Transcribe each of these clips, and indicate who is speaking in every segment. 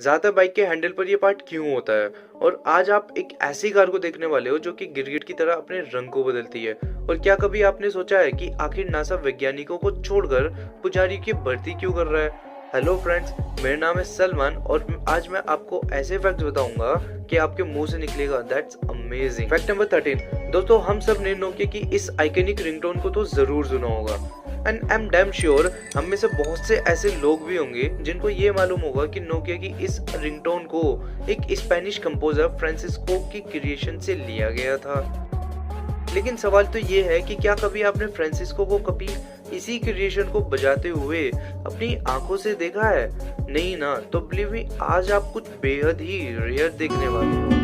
Speaker 1: ज्यादा बाइक के हैंडल पर ये पार्ट क्यों होता है। और आज आप एक ऐसी कार को देखने वाले हो जो कि गिरगिट की तरह अपने रंग को बदलती है। और क्या कभी आपने सोचा है कि आखिर नासा वैज्ञानिकों को छोड़कर पुजारी की भर्ती क्यों कर रहा है। हेलो फ्रेंड्स, मेरा नाम है सलमान और आज मैं आपको ऐसे फैक्ट्स बताऊंगा कि आपके मुंह से निकलेगा दैट्स अमेजिंग। Fact number 13। दोस्तों, हम सब ने नोकिया की इस आइकॉनिक रिंगटोन को तो जरूर सुना होगा and I am damn sure हम में से बहुत से ऐसे लोग भी होंगे जिनको ये मालूम होगा कि नोकिया की इस रिंगटोन को एक स्पेनिश कंपोजर फ्रांसिस्को की क्रिएशन से लिया गया था। लेकिन सवाल तो ये है कि क्या कभी आपने फ्रांसिस्को को कभी इसी क्रिएशन को बजाते हुए अपनी आंखों से देखा है? नहीं ना, तो बिलीव मी, आज आप कुछ बेहद ही रेयर देखने वाले हो।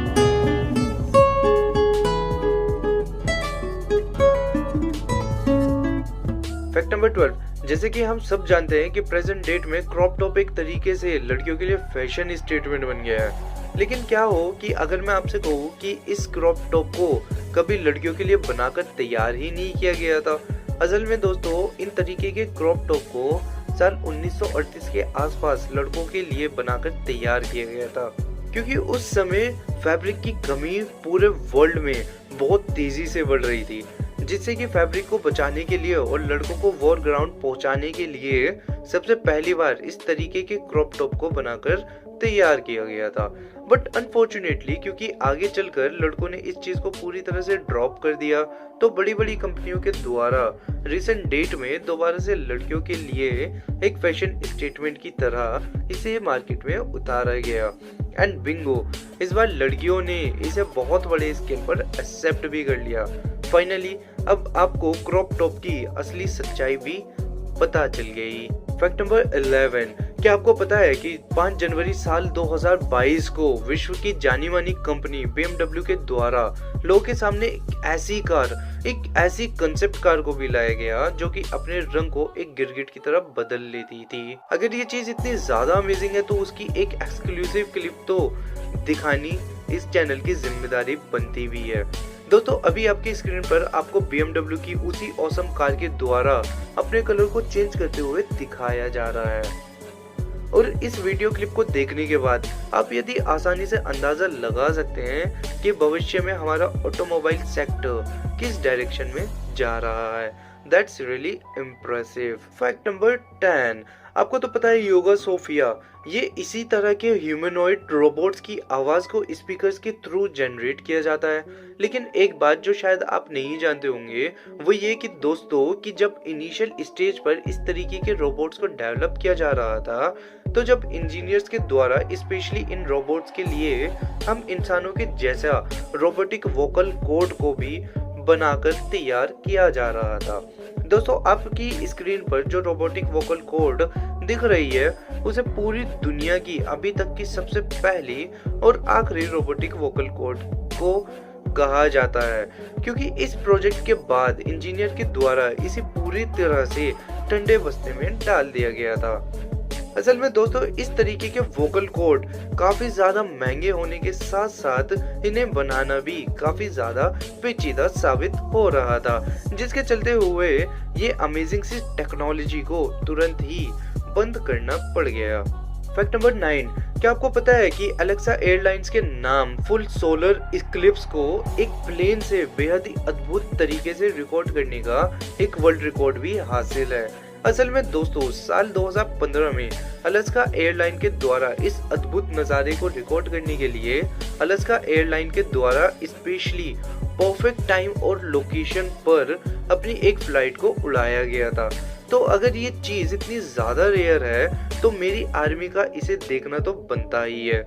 Speaker 1: Fact number 12। जैसे कि हम सब जानते हैं कि प्रेजेंट डेट में क्रॉप टॉप एक तरीके से लड़कियों के लिए फैशन स्टेटमेंट बन गया है। लेकिन क्या हो कि अगर मैं आपसे कहूँ कि इस क्रॉप टॉप को कभी लड़कियों के लिए बनाकर तैयार ही नहीं किया गया था। असल में दोस्तों, इन तरीके के क्रॉप टॉप को साल 1938 के आसपास लड़कों के लिए बनाकर तैयार किया गया था, क्योंकि उस समय फैब्रिक की कमी पूरे वर्ल्ड में बहुत तेजी से बढ़ रही थी, जिससे कि फैब्रिक को बचाने के लिए और लड़कों को वॉर ग्राउंड पहुंचाने के लिए सबसे पहली बार इस तरीके के क्रॉप टॉप को बनाकर तैयार किया गया था। बट अनफॉर्चुनेटली, क्योंकि आगे चलकर लड़कों ने इस चीज को पूरी तरह से ड्रॉप कर दिया, तो बड़ी बड़ी कंपनियों के द्वारा रिसेंट डेट में दोबारा से लड़कियों के लिए एक फैशन स्टेटमेंट की तरह इसे मार्केट में उतारा गया एंड बिंगो, इस बार लड़कियों ने इसे बहुत बड़े स्केल पर एक्सेप्ट भी कर लिया। फाइनली अब आपको क्रॉप टॉप की असली सच्चाई भी पता चल गई। Fact number 11। क्या आपको पता है कि 5 जनवरी साल 2022 को विश्व की जानी मानी कंपनी BMW के द्वारा लोगों के सामने एक ऐसी कंसेप्ट कार को भी लाया गया जो कि अपने रंग को एक गिरगिट की तरह बदल लेती थी। अगर ये चीज इतनी ज्यादा अमेजिंग है तो उसकी एक एक्सक्लूसिव क्लिप तो दिखानी इस चैनल की जिम्मेदारी बनती भी है। दोस्तों, अभी आपकी स्क्रीन पर आपको BMW की उसी ऑसम कार के द्वारा अपने कलर को चेंज करते हुए दिखाया जा रहा है। और इस वीडियो क्लिप को देखने के बाद आप यदि आसानी से अंदाजा लगा सकते हैं कि भविष्य में हमारा ऑटोमोबाइल सेक्टर किस डायरेक्शन में जा रहा है। That's really impressive. Fact number 10। आपको तो पता है योगा सोफिया, ये इसी तरह के ह्यूमनॉइड रोबोट्स की आवाज को स्पीकर्स के थ्रू जनरेट किया जाता है। लेकिन एक बात जो शायद आप नहीं जानते होंगे वो ये कि दोस्तों, कि जब इनिशियल स्टेज पर इस तरीके के रोबोट्स को डेवलप किया जा रहा था, तो जब इंजीनियर्स के द्वारा स्पेशली इन रोबोट्स के लिए हम इंसानों के जैसा रोबोटिक वोकल कोड को भी बनाकर तैयार किया जा रहा था। दोस्तों, आपकी स्क्रीन पर जो रोबोटिक वोकल कोड दिख रही है उसे पूरी दुनिया की अभी तक की सबसे पहली और आखिरी रोबोटिक वोकल कोड को कहा जाता है, क्योंकि इस प्रोजेक्ट के बाद इंजीनियर के द्वारा इसे पूरी तरह से ठंडे बस्ते में डाल दिया गया था। असल में दोस्तों, इस तरीके के वोकल कोड काफी ज्यादा महंगे होने के साथ साथ इन्हें बनाना भी काफी ज्यादा पेचीदा साबित हो रहा था, जिसके चलते हुए ये अमेजिंग सी टेक्नोलॉजी को तुरंत ही बंद करना पड़ गया। Fact number 9। क्या आपको पता है कि अलेक्सा एयरलाइंस के नाम फुल सोलर इक्लिप्स को एक प्लेन से बेहद ही अद्भुत तरीके से रिकॉर्ड करने का एक वर्ल्ड रिकॉर्ड भी हासिल है। असल में दोस्तों, साल 2015 में अलास्का एयरलाइन के द्वारा इस अद्भुत नज़ारे को रिकॉर्ड करने के लिए अलास्का एयरलाइन के द्वारा स्पेशली परफेक्ट टाइम और लोकेशन पर अपनी एक फ्लाइट को उड़ाया गया था। तो अगर ये चीज इतनी ज्यादा रेयर है तो मेरी आर्मी का इसे देखना तो बनता ही है।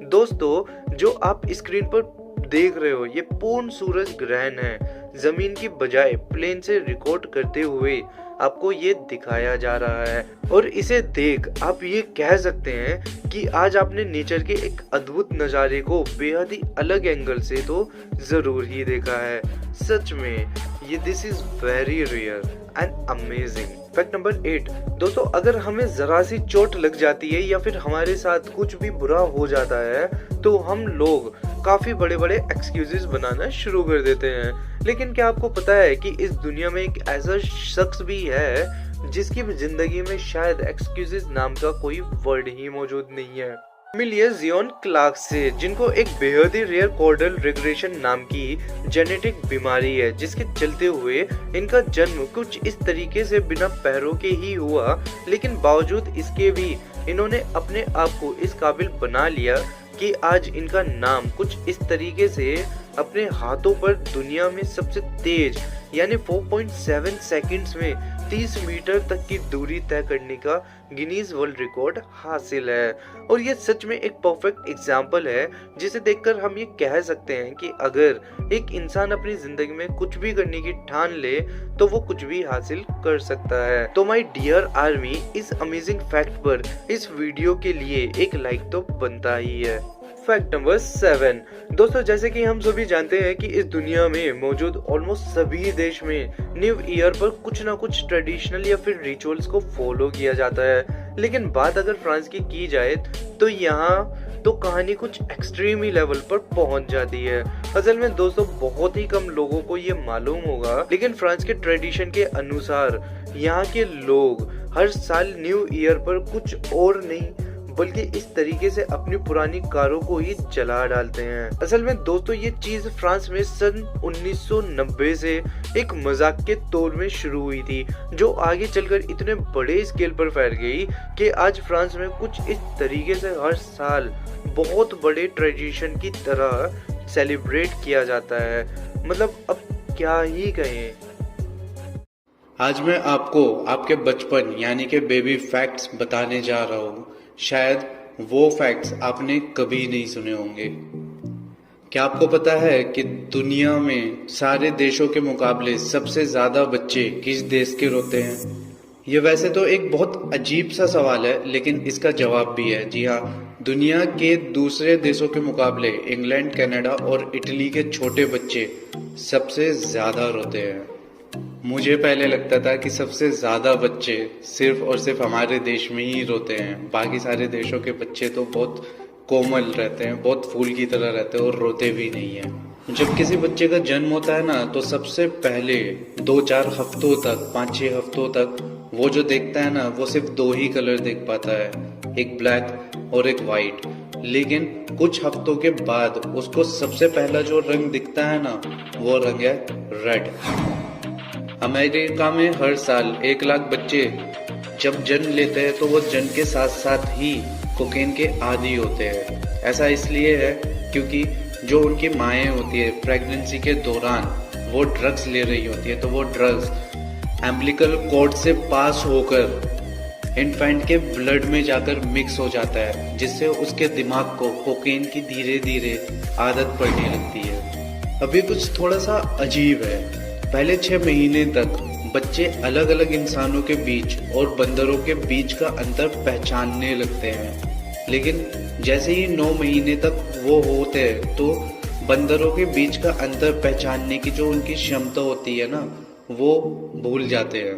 Speaker 1: दोस्तों, जो आप स्क्रीन पर देख रहे हो ये पूर्ण सूरज ग्रहण है। जमीन की बजाय प्लेन से रिकॉर्ड करते हुए आपको ये दिखाया जा रहा है और इसे देख आप ये कह सकते हैं कि आज आपने नेचर के एक अद्भुत नज़ारे को बेहद ही अलग एंगल से तो जरूर ही देखा है। सच में ये this is very rare and amazing. Fact number 8। दोस्तों, अगर हमें जरा सी चोट लग जाती है या फिर हमारे साथ कुछ भी बुरा हो जाता है तो हम लोग काफी बड़े बड़े एक्सक्यूजेस बनाना शुरू कर देते हैं। लेकिन क्या आपको पता है कि इस दुनिया में एक ऐसा शख्स भी है जिसकी जिंदगी में शायद एक्सक्यूजेस नाम का कोई वर्ड ही मौजूद नहीं है। मिलिए जियोन क्लार्क से, जिनको एक बेहद ही रेयर कॉर्डल रिग्रेशन नाम की जेनेटिक बीमारी है, जिसके चलते हुए इनका जन्म कुछ इस तरीके से बिना पैरों के ही हुआ, लेकिन बावजूद इसके भी इन्होंने अपने आप को इस काबिल बना लिया कि आज इनका नाम कुछ इस तरीके से अपने हाथों पर दुनिया में सबसे तेज यानी 4.7 सेकंड्स में 30 मीटर तक की दूरी तय करने का गिनीज वर्ल्ड रिकॉर्ड हासिल है। और ये सच में एक परफेक्ट एग्जाम्पल है, जिसे देखकर हम ये कह सकते हैं कि अगर एक इंसान अपनी जिंदगी में कुछ भी करने की ठान ले तो वो कुछ भी हासिल कर सकता है। तो माय डियर आर्मी, इस अमेजिंग फैक्ट पर इस वीडियो के लिए एक लाइक तो बनता ही है। फैक्ट नंबर 7 दोस्तों, जैसे कि हम सभी जानते हैं कि इस दुनिया में मौजूद ऑलमोस्ट सभी देश में न्यू ईयर पर कुछ ना कुछ ट्रेडिशनल या फिर रिचुअल्स को फॉलो किया जाता है। लेकिन बात अगर फ्रांस की जाए तो यहाँ तो कहानी कुछ एक्सट्रीम ही लेवल पर पहुंच जाती है। असल में दोस्तों बहुत ही कम लोगों को ये मालूम होगा, लेकिन फ्रांस के ट्रेडिशन के अनुसार यहाँ के लोग हर साल न्यू ईयर पर कुछ और नहीं बल्कि इस तरीके से अपनी पुरानी कारों को ही जला डालते हैं। असल में दोस्तों ये चीज फ्रांस में सन 1990 से एक मजाक के तौर में शुरू हुई थी, जो आगे चलकर इतने बड़े स्केल पर फैल गई कि आज फ्रांस में कुछ इस तरीके से हर साल बहुत बड़े ट्रेडिशन की तरह सेलिब्रेट किया जाता है। मतलब अब क्या ही कहें।
Speaker 2: आज मैं आपको आपके बचपन यानी कि बेबी फैक्ट्स बताने जा रहा हूँ। शायद वो फैक्ट्स आपने कभी नहीं सुने होंगे। क्या आपको पता है कि दुनिया में सारे देशों के मुकाबले सबसे ज्यादा बच्चे किस देश के रोते हैं? ये वैसे तो एक बहुत अजीब सा सवाल है, लेकिन इसका जवाब भी है। जी हाँ, दुनिया के दूसरे देशों के मुकाबले इंग्लैंड, कनाडा और इटली के छोटे बच्चे सबसे ज्यादा रोते हैं। मुझे पहले लगता था कि सबसे ज्यादा बच्चे सिर्फ और सिर्फ हमारे देश में ही रोते हैं। बाकी सारे देशों के बच्चे तो बहुत कोमल रहते हैं, बहुत फूल की तरह रहते हैं और रोते भी नहीं है। जब किसी बच्चे का जन्म होता है ना, तो सबसे पहले 2-4 हफ्तों तक, 5-6 हफ्तों तक वो जो देखता है ना, वो सिर्फ 2 ही कलर देख पाता है, एक ब्लैक और एक वाइट। लेकिन कुछ हफ्तों के बाद उसको सबसे पहला जो रंग दिखता है ना, वो रंग है रेड। अमेरिका में हर साल 1 लाख बच्चे जब जन्म लेते हैं तो वो जन्म के साथ साथ ही कोकेन के आदी होते हैं। ऐसा इसलिए है क्योंकि जो उनकी माएँ होती है प्रेगनेंसी के दौरान वो ड्रग्स ले रही होती है, तो वो ड्रग्स एम्बिलिकल कॉर्ड से पास होकर इन्फेंट के ब्लड में जाकर मिक्स हो जाता है, जिससे उसके दिमाग को कोकेन की धीरे धीरे आदत पड़ने लगती है। अभी कुछ थोड़ा सा अजीब है। पहले 6 महीने तक बच्चे अलग अलग इंसानों के बीच और बंदरों के बीच का अंतर पहचानने लगते हैं, लेकिन जैसे ही 9 महीने तक वो होते हैं तो बंदरों के बीच का अंतर पहचानने की जो उनकी क्षमता होती है ना, वो भूल जाते हैं।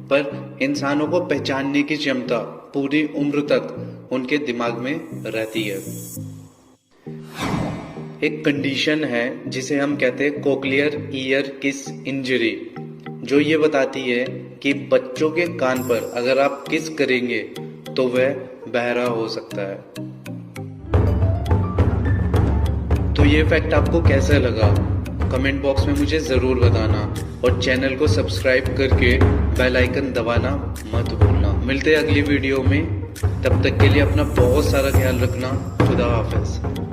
Speaker 2: पर इंसानों को पहचानने की क्षमता पूरी उम्र तक उनके दिमाग में रहती है। एक कंडीशन है जिसे हम कहते हैं कोक्लियर ईयर किस इंजरी, जो ये बताती है कि बच्चों के कान पर अगर आप किस करेंगे तो वह बहरा हो सकता है। तो ये फैक्ट आपको कैसा लगा कमेंट बॉक्स में मुझे जरूर बताना, और चैनल को सब्सक्राइब करके बेल आइकन दबाना मत भूलना। मिलते हैं अगली वीडियो में, तब तक के लिए अपना बहुत सारा ख्याल रखना। खुदा हाफिज।